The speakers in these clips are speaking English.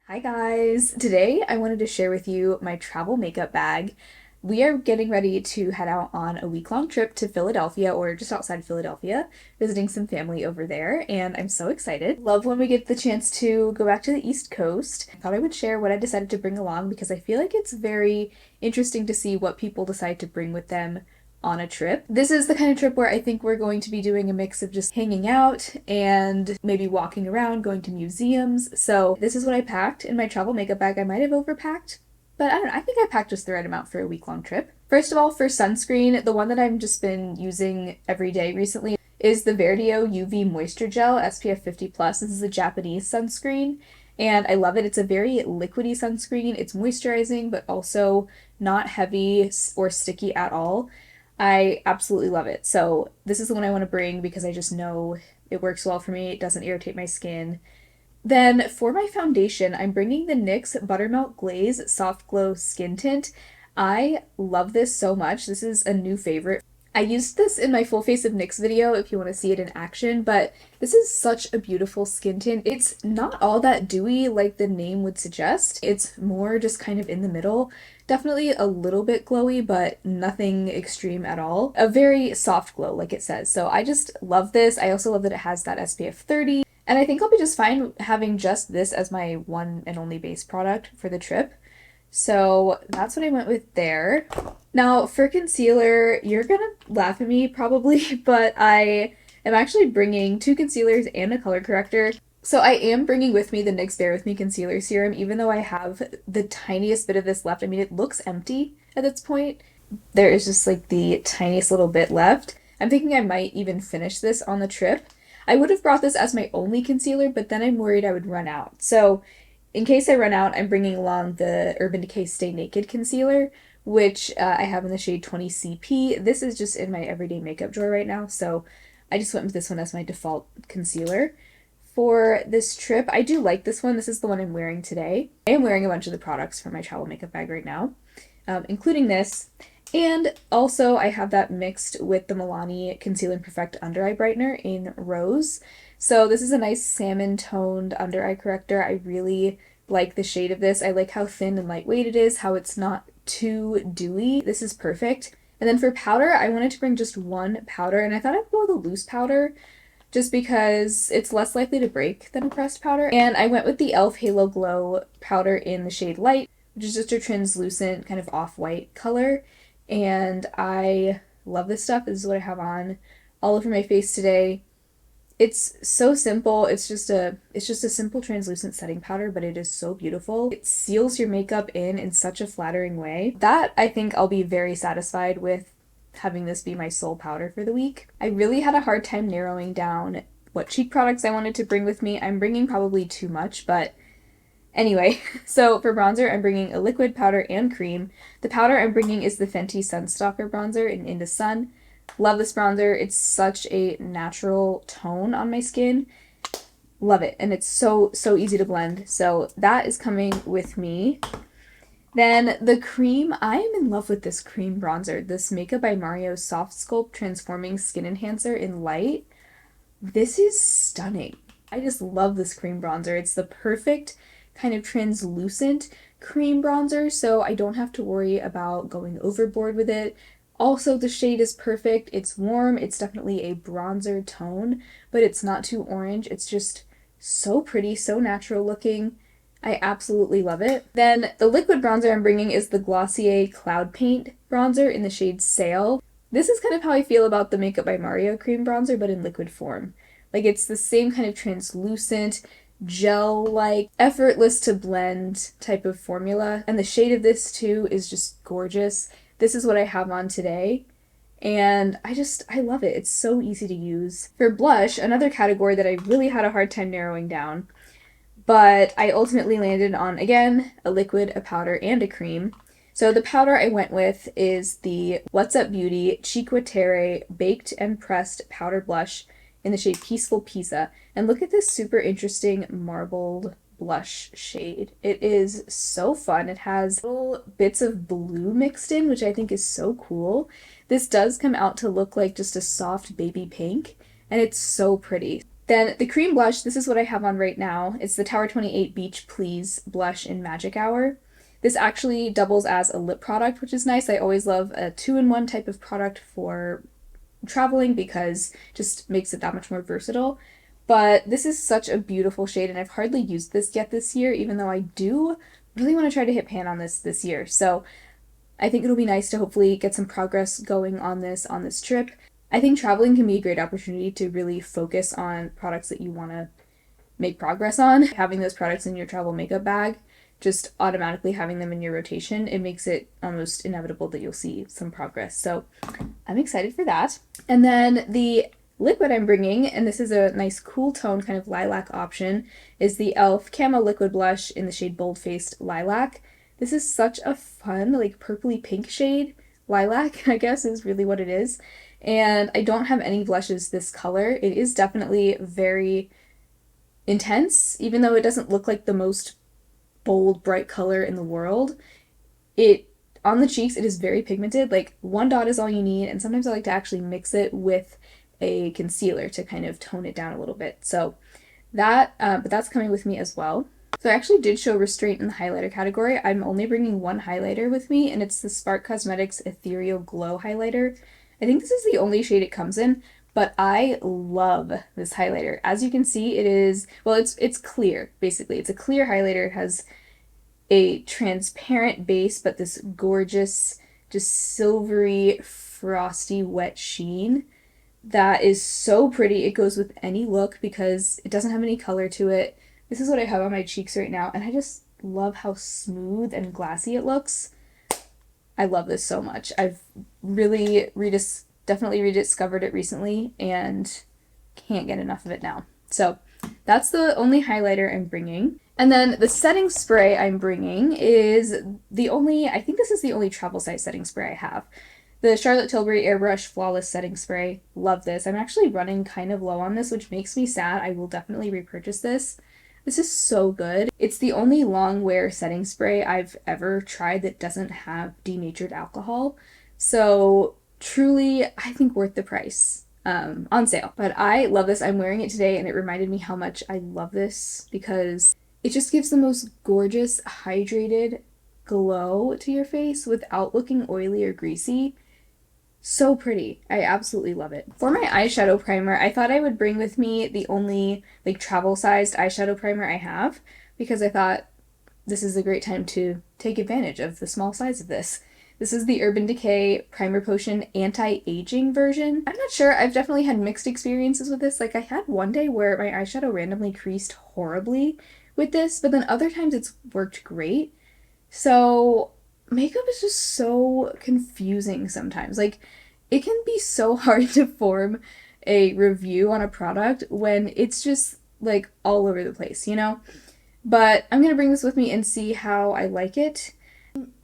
Hi guys! Today I wanted to share with you my travel makeup bag. We are getting ready to head out on a week-long trip to Philadelphia or just outside Philadelphia, visiting some family over there, and I'm so excited. Love when we get the chance to go back to the East Coast. I thought I would share what I decided to bring along because I feel like it's very interesting to see what people decide to bring with them on a trip. This is the kind of trip where I think we're going to be doing a mix of just hanging out and maybe walking around, going to museums. So this is what I packed in my travel makeup bag. I might have overpacked, but I don't know. I think I packed just the right amount for a week-long trip. First of all, for sunscreen, the one that I've just been using every day recently is the Verdio UV Moisture Gel SPF 50 plus. This is a Japanese sunscreen and I love it. It's a very liquidy sunscreen. It's moisturizing but also not heavy or sticky at all. I absolutely love it. So this is the one I want to bring because I just know it works well for me. It doesn't irritate my skin. Then for my foundation, I'm bringing the NYX Buttermilk Glaze Soft Glow Skin Tint. I love this so much. This is a new favorite. I used this in my full face of NYX video if you want to see it in action, but this is such a beautiful skin tint. It's not all that dewy like the name would suggest. It's more just kind of in the middle. Definitely a little bit glowy, but nothing extreme at all. A very soft glow, like it says. So I just love this. I also love that it has that SPF 30. And I think I'll be just fine having just this as my one and only base product for the trip. So that's what I went with there. Now for concealer, you're gonna laugh at me probably, but I am actually bringing two concealers and a color corrector. So I am bringing with me the NYX Bare With Me Concealer Serum, even though I have the tiniest bit of this left. I mean, it looks empty at this point. There is just like the tiniest little bit left. I'm thinking I might even finish this on the trip. I would have brought this as my only concealer, but then I'm worried I would run out. So in case I run out, I'm bringing along the Urban Decay Stay Naked Concealer, which I have in the shade 20 CP. This is just in my everyday makeup drawer right now, so I just went with this one as my default concealer. For this trip, I do like this one. This is the one I'm wearing today. I am wearing a bunch of the products from my travel makeup bag right now, including this. And also I have that mixed with the Milani Conceal and Perfect Under Eye Brightener in Rose. So this is a nice salmon toned under eye corrector. I really like the shade of this. I like how thin and lightweight it is, how it's not too dewy. This is perfect. And then for powder, I wanted to bring just one powder, and I thought I'd go with a loose powder just because it's less likely to break than a pressed powder. And I went with the e.l.f. Halo Glow powder in the shade Light, which is just a translucent kind of off-white color. And I love this stuff. This is what I have on all over my face today. It's so simple. It's just a simple translucent setting powder, but it is so beautiful. It seals your makeup in such a flattering way. That I think I'll be very satisfied with having this be my sole powder for the week. I really had a hard time narrowing down what cheek products I wanted to bring with me. I'm bringing probably too much, but anyway, so for bronzer, I'm bringing a liquid, powder, and cream. The powder I'm bringing is the Fenty Sunstalker bronzer in Into Sun. Love this bronzer. It's such a natural tone on my skin. Love it. And it's so easy to blend. So that is coming with me. Then the cream, I am in love with this cream bronzer. This Makeup by Mario Soft Sculpt Transforming Skin Enhancer in Light. This is stunning. I just love this cream bronzer. It's the perfect kind of translucent cream bronzer, so I don't have to worry about going overboard with it. Also, the shade is perfect. It's warm. It's definitely a bronzer tone, but it's not too orange. It's just so pretty, so natural looking. I absolutely love it. Then the liquid bronzer I'm bringing is the Glossier Cloud Paint bronzer in the shade Sail. This is kind of how I feel about the Makeup by Mario cream bronzer, but in liquid form. Like, it's the same kind of translucent, gel-like, effortless to blend type of formula. And the shade of this too is just gorgeous. This is what I have on today. And I love it. It's so easy to use. For blush, another category that I really had a hard time narrowing down, but I ultimately landed on, again, a liquid, a powder, and a cream. So the powder I went with is the What's Up Beauty Chiqua Terre Baked and Pressed Powder Blush in the shade Peaceful Pizza. And look at this super interesting marbled blush shade. It is so fun. It has little bits of blue mixed in, which I think is so cool. This does come out to look like just a soft baby pink, and it's so pretty. Then the cream blush, this is what I have on right now. It's the Tower 28 Beach Please blush in Magic Hour. This actually doubles as a lip product, which is nice. I always love a two-in-one type of product for traveling because it just makes it that much more versatile. But this is such a beautiful shade, and I've hardly used this yet this year, even though I do really want to try to hit pan on this year. So I think it'll be nice to hopefully get some progress going on this trip. I think traveling can be a great opportunity to really focus on products that you want to make progress on. Having those products in your travel makeup bag, just automatically having them in your rotation, it makes it almost inevitable that you'll see some progress. So I'm excited for that. And then the liquid I'm bringing, and this is a nice cool tone kind of lilac option, is the e.l.f. Camo Liquid Blush in the shade Bold Faced Lilac. This is such a fun, like purpley pink shade. Lilac, I guess, is really what it is. And I don't have any blushes this color. It is definitely very intense, even though it doesn't look like the most bold, bright color in the world. On the cheeks, it is very pigmented. Like, one dot is all you need, and sometimes I like to actually mix it with a concealer to kind of tone it down a little bit. So but that's coming with me as well. So I actually did show restraint in the highlighter category. I'm only bringing one highlighter with me, and it's the Spark Cosmetics Ethereal Glow Highlighter. I think this is the only shade it comes in, but I love this highlighter. As you can see, it is, well, it's clear, basically. It's a clear highlighter. It has a transparent base, but this gorgeous, just silvery, frosty, wet sheen that is so pretty. It goes with any look because it doesn't have any color to it. This is what I have on my cheeks right now, and I just love how smooth and glassy it looks. I love this so much. I've really definitely rediscovered it recently and can't get enough of it now. So that's the only highlighter I'm bringing. And then the setting spray I'm bringing is I think this is the only travel size setting spray I have. The Charlotte Tilbury Airbrush Flawless Setting Spray. Love this. I'm actually running kind of low on this, which makes me sad. I will definitely repurchase this. This is so good. It's the only long wear setting spray I've ever tried that doesn't have denatured alcohol. So truly, I think worth the price. On sale. But I love this. I'm wearing it today, and it reminded me how much I love this because it just gives the most gorgeous, hydrated glow to your face without looking oily or greasy. So pretty. I absolutely love it. For my eyeshadow primer, I thought I would bring with me the only like travel-sized eyeshadow primer I have because I thought this is a great time to take advantage of the small size of this. This is the Urban Decay Primer Potion Anti-Aging version. I'm not sure. I've definitely had mixed experiences with this. Like, I had one day where my eyeshadow randomly creased horribly with this, but then other times it's worked great. So makeup is just so confusing sometimes. Like, it can be so hard to form a review on a product when it's just like all over the place, you know? But I'm gonna bring this with me and see how I like it.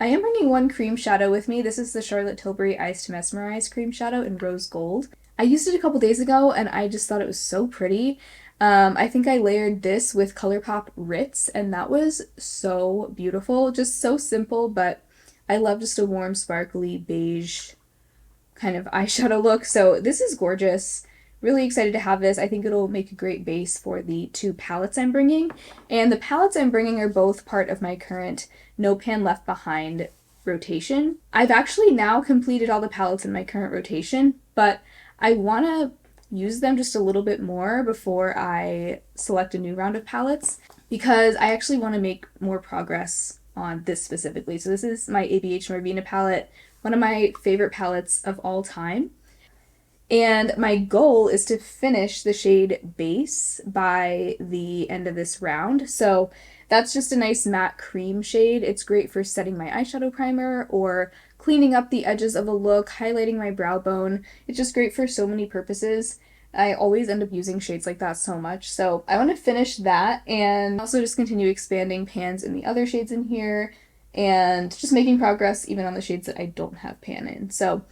I am bringing one cream shadow with me. This is the Charlotte Tilbury Eyes to Mesmerize cream shadow in Rose Gold. I used it a couple days ago and I just thought it was so pretty. I think I layered this with ColourPop Ritz, and that was so beautiful. Just so simple, but I love just a warm, sparkly, beige kind of eyeshadow look. So this is gorgeous. Really excited to have this. I think it'll make a great base for the two palettes I'm bringing. And the palettes I'm bringing are both part of my current No Pan Left Behind rotation. I've actually now completed all the palettes in my current rotation, but I want to use them just a little bit more before I select a new round of palettes because I actually want to make more progress on this specifically. So this is my ABH Norvina palette, one of my favorite palettes of all time. And my goal is to finish the shade Base by the end of this round. So that's just a nice matte cream shade. It's great for setting my eyeshadow primer or cleaning up the edges of a look, highlighting my brow bone. It's just great for so many purposes. I always end up using shades like that so much. So I want to finish that and also just continue expanding pans in the other shades in here and just making progress even on the shades that I don't have pan in. So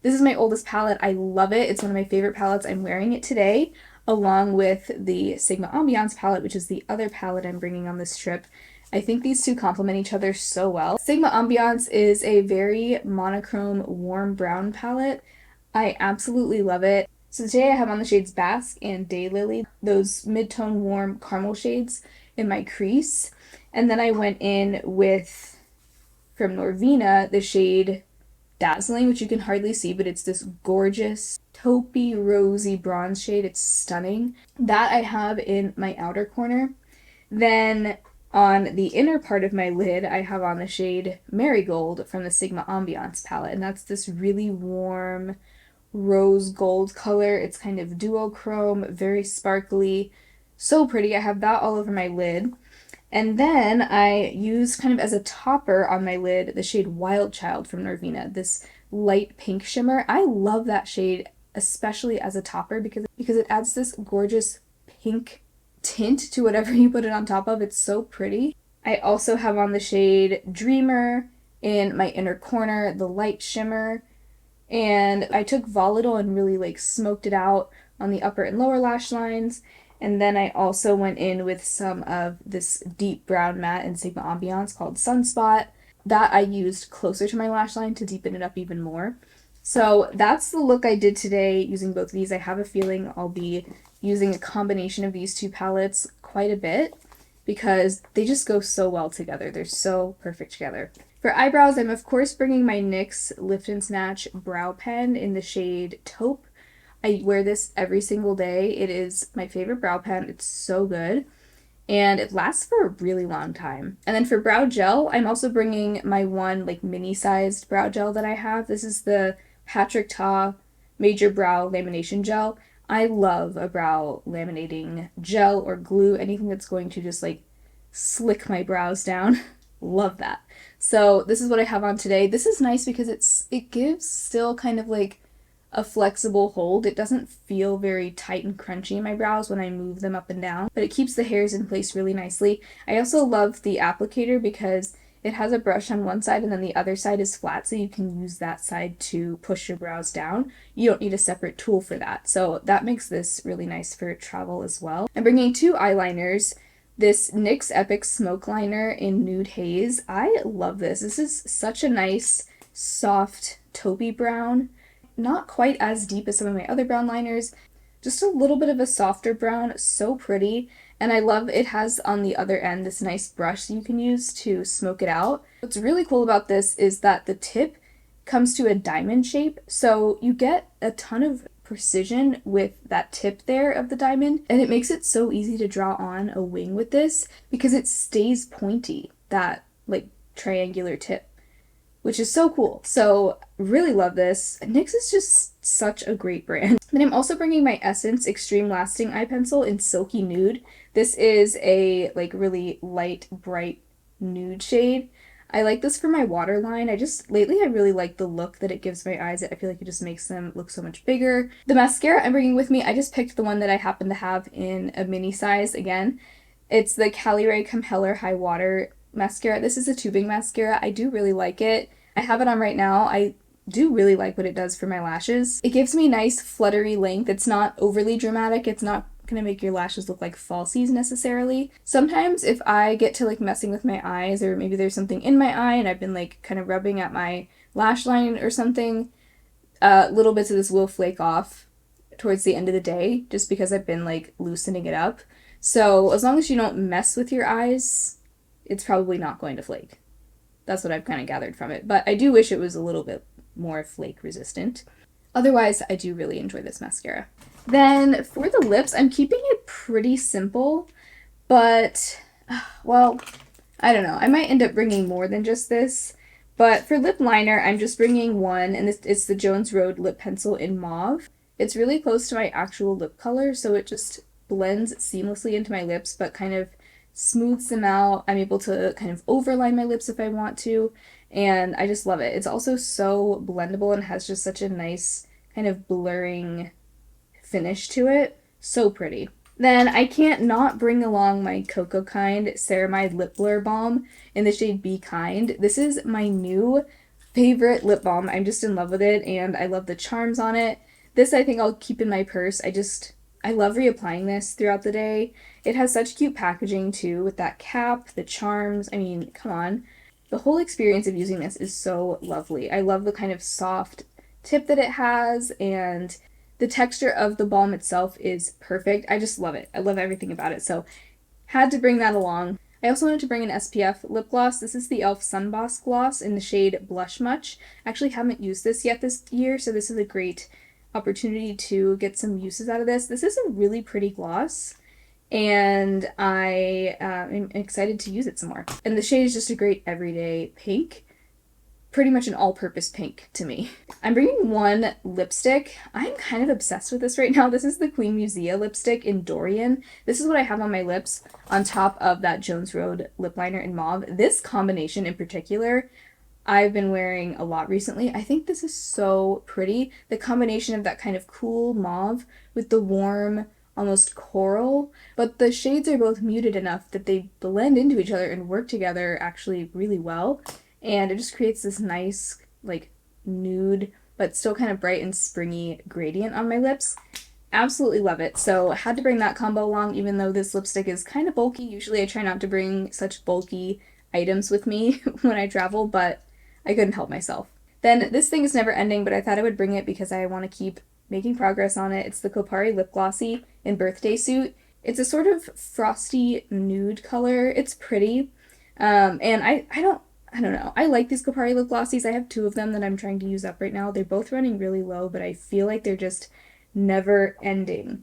this is my oldest palette. I love it. It's one of my favorite palettes. I'm wearing it today along with the Sigma Ambiance palette, which is the other palette I'm bringing on this trip. I think these two complement each other so well. Sigma Ambiance is a very monochrome warm brown palette. I absolutely love it. So today I have on the shades Basque and Daylily, those mid-tone warm caramel shades in my crease. And then I went in with, from Norvina, the shade Dazzling, which you can hardly see, but it's this gorgeous taupey rosy bronze shade. It's stunning. That I have in my outer corner. Then on the inner part of my lid, I have on the shade Marigold from the Sigma Ambiance palette, and that's this really warm rose gold color. It's kind of duochrome, very sparkly, so pretty. I have that all over my lid. And then I use kind of as a topper on my lid the shade Wild Child from Norvina, this light pink shimmer. I love that shade, especially as a topper because it adds this gorgeous pink tint to whatever you put it on top of. It's so pretty. I also have on the shade Dreamer in my inner corner, the light shimmer. And I took Volatile and really like smoked it out on the upper and lower lash lines. And then I also went in with some of this deep brown matte in Sigma Ambiance called Sunspot. That I used closer to my lash line to deepen it up even more. So that's the look I did today using both of these. I have a feeling I'll be using a combination of these two palettes quite a bit because they just go so well together. They're so perfect together. For eyebrows, I'm of course bringing my NYX Lift and Snatch brow pen in the shade Taupe. I wear this every single day. It is my favorite brow pen. It's so good. And it lasts for a really long time. And then for brow gel, I'm also bringing my one like mini-sized brow gel that I have. This is the Patrick Ta Major Brow Lamination Gel. I love a brow laminating gel or glue, anything that's going to just like slick my brows down. Love that. So this is what I have on today. This is nice because it gives still kind of like a flexible hold. It doesn't feel very tight and crunchy in my brows when I move them up and down, but it keeps the hairs in place really nicely. I also love the applicator because it has a brush on one side and then the other side is flat, so you can use that side to push your brows down. You don't need a separate tool for that. So that makes this really nice for travel as well. I'm bringing two eyeliners. This NYX Epic Smoke Liner in Nude Haze. I love this. This is such a nice, soft, taupey brown. Not quite as deep as some of my other brown liners, just a little bit of a softer brown, so pretty. And I love it has on the other end this nice brush you can use to smoke it out. What's really cool about this is that the tip comes to a diamond shape, so you get a ton of precision with that tip there of the diamond, and it makes it so easy to draw on a wing with this because it stays pointy, that like triangular tip, which is so cool. So really love this. NYX is just such a great brand. Then I'm also bringing my Essence Extreme Lasting Eye Pencil in Silky Nude. This is a like really light, bright nude shade. I like this for my waterline. Lately I really like the look that it gives my eyes. I feel like it just makes them look so much bigger. The mascara I'm bringing with me, I just picked the one that I happen to have in a mini size again. It's the Caliray Compeller High Water mascara. This is a tubing mascara. I do really like it. I have it on right now. I do really like what it does for my lashes. It gives me nice fluttery length. It's not overly dramatic. It's not gonna make your lashes look like falsies necessarily. Sometimes if I get to like messing with my eyes, or maybe there's something in my eye and I've been like kind of rubbing at my lash line or something, little bits of this will flake off towards the end of the day just because I've been like loosening it up. So as long as you don't mess with your eyes, it's probably not going to flake. That's what I've kind of gathered from it. But I do wish it was a little bit more flake resistant. Otherwise, I do really enjoy this mascara. Then for the lips, I'm keeping it pretty simple, but, well, I don't know. I might end up bringing more than just this. But for lip liner, I'm just bringing one, and it's the Jones Road lip pencil in Mauve. It's really close to my actual lip color, so it just blends seamlessly into my lips, but kind of smooths them out. I'm able to kind of overline my lips if I want to, and I just love it. It's also so blendable and has just such a nice kind of blurring finish to it. So pretty. Then I can't not bring along my Cocokind Ceramide Lip Blur Balm in the shade Be Kind. This is my new favorite lip balm. I'm just in love with it, and I love the charms on it. This I think I'll keep in my purse. I love reapplying this throughout the day. It has such cute packaging too, with that cap, the charms. I mean, come on. The whole experience of using this is so lovely. I love the kind of soft tip that it has, and The texture of the balm itself is perfect. I just love it. I love everything about it. So had to bring that along. I also wanted to bring an SPF lip gloss. This is the e.l.f. Sunboss Gloss in the shade Blush Much. I actually haven't used this yet this year, so this is a great opportunity to get some uses out of this. This is a really pretty gloss, and I am excited to use it some more. And the shade is just a great everyday pink. Pretty much an all-purpose pink to me. I'm bringing one lipstick. I'm kind of obsessed with this right now. This is the Queen Musia lipstick in Dorian. This is what I have on my lips on top of that Jones Road lip liner in Mauve. This combination in particular, I've been wearing a lot recently. I think this is so pretty. The combination of that kind of cool mauve with the warm, almost coral, but the shades are both muted enough that they blend into each other and work together actually really well. And it just creates this nice, like, nude, but still kind of bright and springy gradient on my lips. Absolutely love it. So I had to bring that combo along, even though this lipstick is kind of bulky. Usually I try not to bring such bulky items with me when I travel, but I couldn't help myself. Then this thing is never ending, but I thought I would bring it because I want to keep making progress on it. It's the Kopari Lip Glossy in Birthday Suit. It's a sort of frosty nude color. It's pretty. And I don't know. I like these Kopari lip glossies. I have two of them that I'm trying to use up right now. They're both running really low, but I feel like they're just never ending.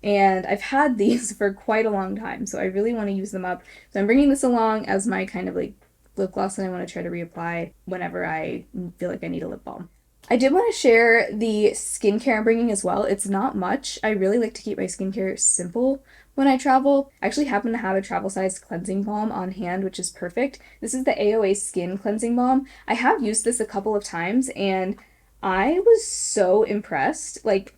And I've had these for quite a long time, so I really want to use them up. So I'm bringing this along as my kind of like lip gloss that I want to try to reapply whenever I feel like I need a lip balm. I did want to share the skincare I'm bringing as well. It's not much. I really like to keep my skincare simple when I travel. I actually happen to have a travel-sized cleansing balm on hand, which is perfect. This is the AOA Skin Cleansing Balm. I have used this a couple of times, and I was so impressed. Like,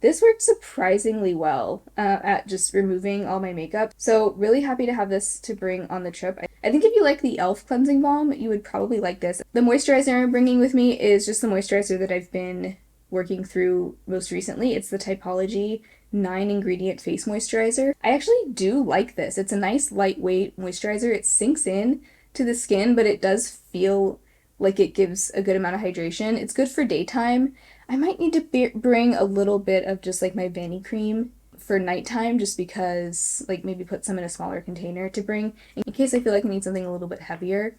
this worked surprisingly well at just removing all my makeup. So really happy to have this to bring on the trip. I think if you like the e.l.f. cleansing balm, you would probably like this. The moisturizer I'm bringing with me is just the moisturizer that I've been working through most recently. It's the Typology 9-ingredient face moisturizer. I actually do like this. It's a nice lightweight moisturizer. It sinks in to the skin, but it does feel like it gives a good amount of hydration. It's good for daytime. I might need to bring a little bit of just like my Vanny cream for nighttime, just because, like, maybe put some in a smaller container to bring in case I feel like I need something a little bit heavier,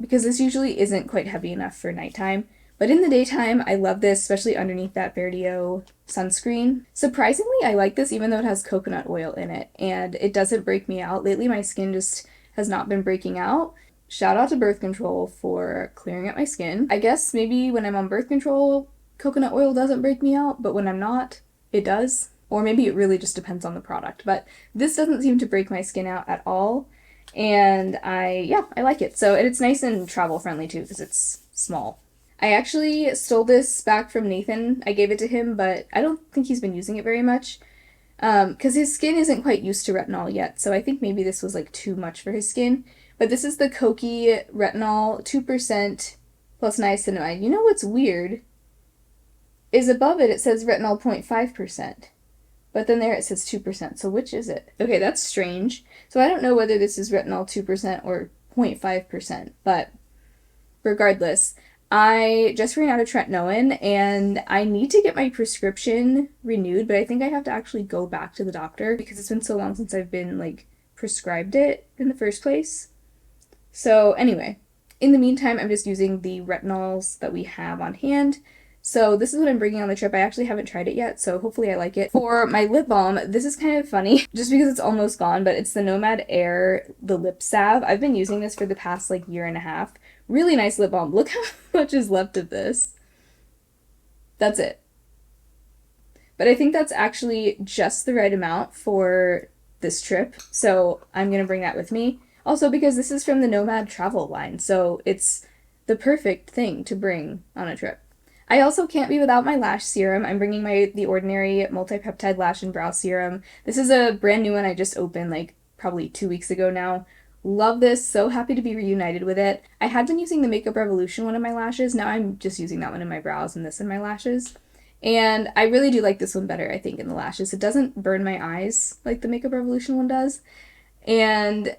because this usually isn't quite heavy enough for nighttime. But in the daytime, I love this, especially underneath that Verdeo sunscreen. Surprisingly, I like this even though it has coconut oil in it, and it doesn't break me out. Lately, my skin just has not been breaking out. Shout out to birth control for clearing up my skin. I guess maybe when I'm on birth control, coconut oil doesn't break me out, but when I'm not, it does. Or maybe it really just depends on the product. But this doesn't seem to break my skin out at all. And I like it. So it's nice and travel friendly too because it's small. I actually stole this back from Nathan. I gave it to him, but I don't think he's been using it very much. Because his skin isn't quite used to retinol yet. So I think maybe this was like too much for his skin. But this is the Kokie Retinol 2% plus niacinamide. You know what's weird? Is above it says retinol 0.5%. But then there it says 2%. So which is it? Okay, that's strange. So I don't know whether this is retinol 2% or 0.5%. But regardless, I just ran out of tretinoin and I need to get my prescription renewed. But I think I have to actually go back to the doctor because it's been so long since I've been like prescribed it in the first place. So anyway, in the meantime, I'm just using the retinols that we have on hand. So this is what I'm bringing on the trip. I actually haven't tried it yet, so hopefully I like it. For my lip balm, this is kind of funny, just because it's almost gone, but it's the Nomad Air Lip Salve. I've been using this for the past, like, year and a half. Really nice lip balm. Look how much is left of this. That's it. But I think that's actually just the right amount for this trip, so I'm going to bring that with me. Also, because this is from the Nomad travel line, so it's the perfect thing to bring on a trip. I also can't be without my lash serum. I'm bringing the Ordinary Multi-Peptide Lash and Brow Serum. This is a brand new one I just opened, like, probably 2 weeks ago now. Love this. So happy to be reunited with it. I had been using the Makeup Revolution one in my lashes. Now I'm just using that one in my brows and this in my lashes. And I really do like this one better, I think, in the lashes. It doesn't burn my eyes like the Makeup Revolution one does. And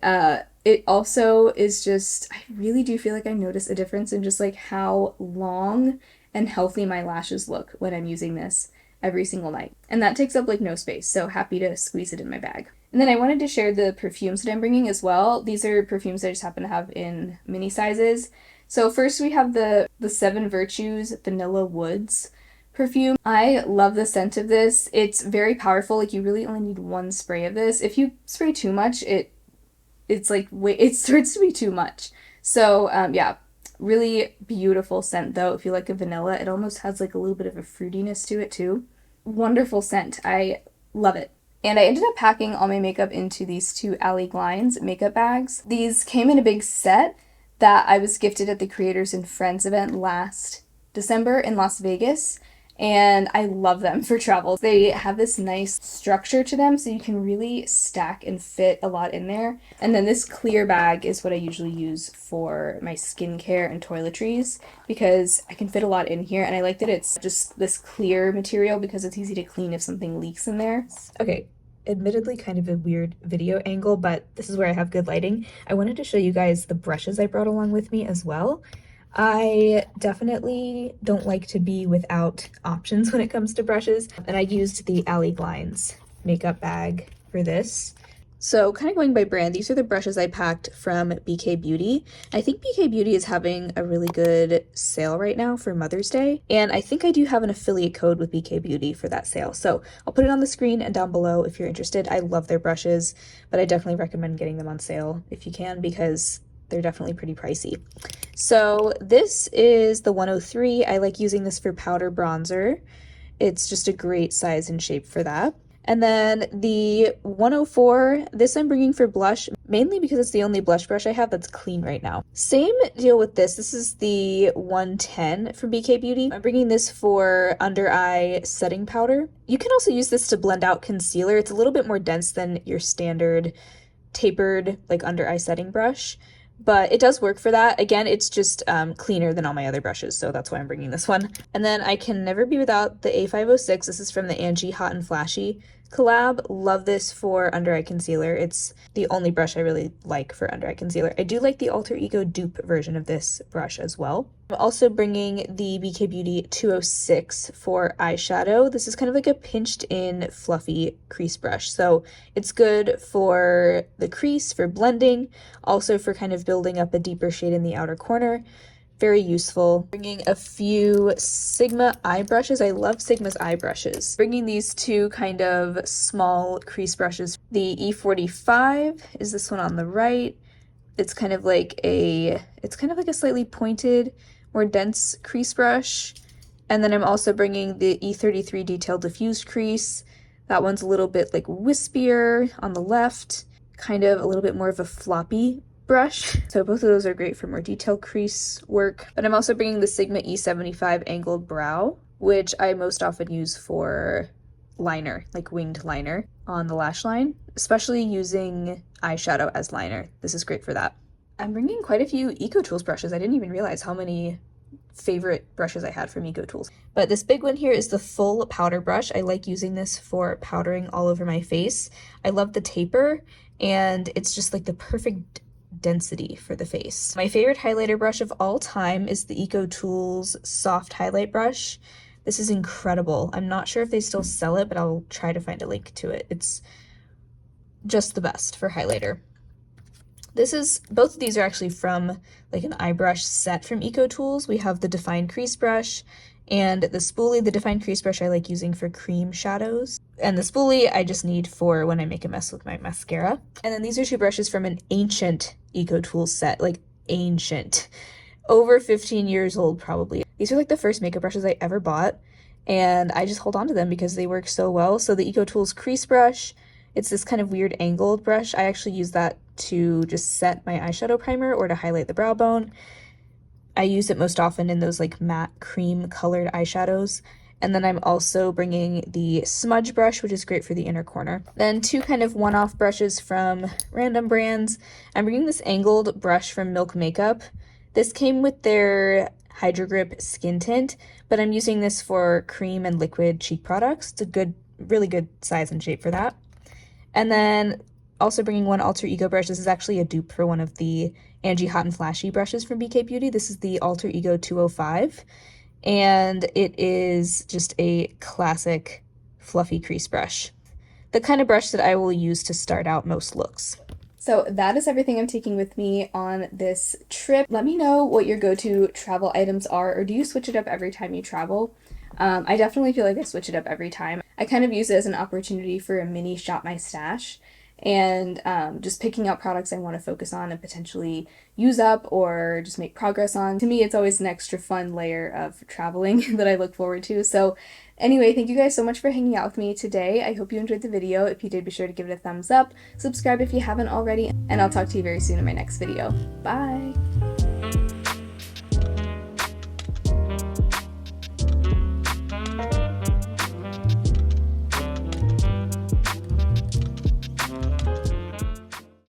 it also is just, I really do feel like I notice a difference in just, like, how long and healthy my lashes look when I'm using this. every single night. And that takes up like no space, so happy to squeeze it in my bag. And then I wanted to share the perfumes that I'm bringing as well. These are perfumes I just happen to have in mini sizes. So first we have the Seven Virtues Vanilla Woods perfume. I love the scent of this. It's very powerful. Like, you really only need one spray of this. If you spray too much, it's like, it starts to be too much. So yeah, really beautiful scent though. If you like a vanilla, it almost has like a little bit of a fruitiness to it too. Wonderful scent. I love it. And I ended up packing all my makeup into these two Alley Glines makeup bags. These came in a big set that I was gifted at the Creators and Friends event last December in Las Vegas. And I love them for travel. They have this nice structure to them, so you can really stack and fit a lot in there. And then this clear bag is what I usually use for my skincare and toiletries, because I can fit a lot in here, and I like that it's just this clear material because it's easy to clean if something leaks in there. Okay, admittedly kind of a weird video angle, but this is where I have good lighting. I wanted to show you guys the brushes I brought along with me as well. I definitely don't like to be without options when it comes to brushes, and I used the Alley Glines makeup bag for this. So kind of going by brand, these are the brushes I packed from BK Beauty. I think BK Beauty is having a really good sale right now for Mother's Day, and I think I do have an affiliate code with BK Beauty for that sale. So I'll put it on the screen and down below if you're interested. I love their brushes, but I definitely recommend getting them on sale if you can, because they're definitely pretty pricey. So this is the 103. I like using this for powder bronzer. It's just a great size and shape for that. And then the 104, this I'm bringing for blush, mainly because it's the only blush brush I have that's clean right now. Same deal with this. This is the 110 from BK Beauty. I'm bringing this for under eye setting powder. You can also use this to blend out concealer. It's a little bit more dense than your standard tapered like under eye setting brush, but it does work for that. Again, it's just cleaner than all my other brushes, so that's why I'm bringing this one. And then I can never be without the A506. This is from the Angie Hot and Flashy collab. Love this for under eye concealer. It's the only brush I really like for under eye concealer. I do like the Alter Ego dupe version of this brush as well. I'm also bringing the BK Beauty 206 for eyeshadow. This is kind of like a pinched in fluffy crease brush. So it's good for the crease, for blending, also for kind of building up a deeper shade in the outer corner. Very useful. Bringing a few Sigma eye brushes. I love Sigma's eye brushes. Bringing these two kind of small crease brushes. The E45 is this one on the right. It's kind of like a slightly pointed, more dense crease brush. And then I'm also bringing the E33 Detailed Diffused Crease. That one's a little bit like wispier on the left, kind of a little bit more of a floppy brush. So both of those are great for more detailed crease work. But I'm also bringing the Sigma E75 Angled Brow, which I most often use for liner, like winged liner on the lash line, especially using eyeshadow as liner. This is great for that. I'm bringing quite a few EcoTools brushes. I didn't even realize how many favorite brushes I had from EcoTools. But this big one here is the full powder brush. I like using this for powdering all over my face. I love the taper, and it's just like the perfect density for the face. My favorite highlighter brush of all time is the EcoTools Soft Highlight Brush. This is incredible. I'm not sure if they still sell it, but I'll try to find a link to it. It's just the best for highlighter. Both of these are actually from like an eye brush set from EcoTools. We have the Defined Crease Brush and the spoolie. The Defined Crease Brush I like using for cream shadows, and the spoolie I just need for when I make a mess with my mascara. And then these are two brushes from an ancient EcoTools set, like ancient, over 15 years old probably. These are like the first makeup brushes I ever bought, and I just hold on to them because they work so well. So the EcoTools Crease Brush, it's this kind of weird angled brush. I actually use that to just set my eyeshadow primer or to highlight the brow bone. I use it most often in those like matte cream colored eyeshadows. And then I'm also bringing the smudge brush, which is great for the inner corner. Then two kind of one-off brushes from random brands. I'm bringing this angled brush from Milk Makeup. This came with their Hydro Grip Skin Tint, but I'm using this for cream and liquid cheek products. It's a really good size and shape for that. And then also bringing one Alter Ego brush. This is actually a dupe for one of the Angie Hot and Flashy brushes from BK Beauty. This is the Alter Ego 205. and it is just a classic fluffy crease brush. The kind of brush that I will use to start out most looks. So that is everything I'm taking with me on this trip. Let me know what your go-to travel items are, or do you switch it up every time you travel? I definitely feel like I switch it up every time. I kind of use it as an opportunity for a mini shop my stash and just picking out products I want to focus on and potentially use up or just make progress on. To me, it's always an extra fun layer of traveling that I look forward to. So anyway, thank you guys so much for hanging out with me today. I hope you enjoyed the video. If you did, be sure to give it a thumbs up, subscribe if you haven't already, and I'll talk to you very soon in my next video. Bye!